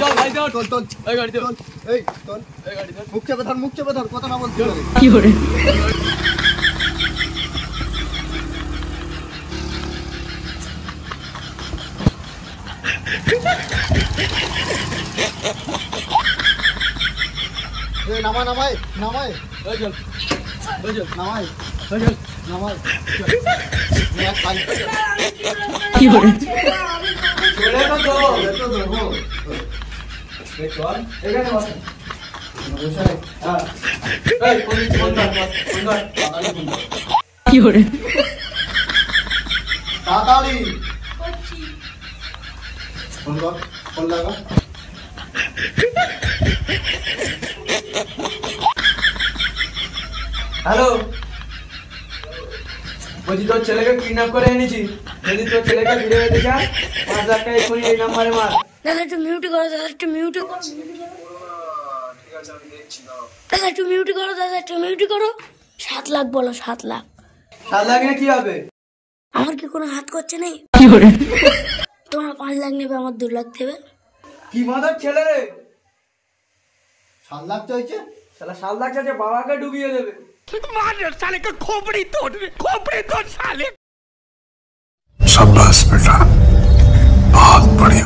চল ভাই চল চল চল এই গাড়ি চল এই চল এই গাড়ি চল মুখ চেপে ধর কথা না বলতে পারে কি করে এই নামাই এই চল এই চল নামাই এই চল নামাই এক পাই কি করে চলে না তো তো ধরবো এই চল এখানে বস বসে হ্যাঁ এই পুলিশ বন্ধ কি করে তাড়াতাড়ি ফোন কর ফোন লাগা হ্যালো বলছি তোর ছেলেকে কিডন্যাপ করে এনেছি যদি তোর ছেলেকে ফিরে পেতে চাস 5 লাখ টাকা এক্ষুনি এই নাম্বারে মার দাদা একটু মিউট করো দাদা একটু মিউট করো দাদা একটু মিউট করো দাদা একটু মিউট করো 7 লাখ বলো 7 লাখ 7 লাখ নিয়ে কি হবে আমার কি কোনো হাত করছে নেই কি করে তোমরা 5 লাখ নেবে আমার 2 লাখ দেবে কি মাদার ছেলে রে 7 লাখ চাইছে শালা 7 লাখ চাইছে বাবাকে ডুবিয়ে দেবে शाबाश बेटा बहुत बढ़िया।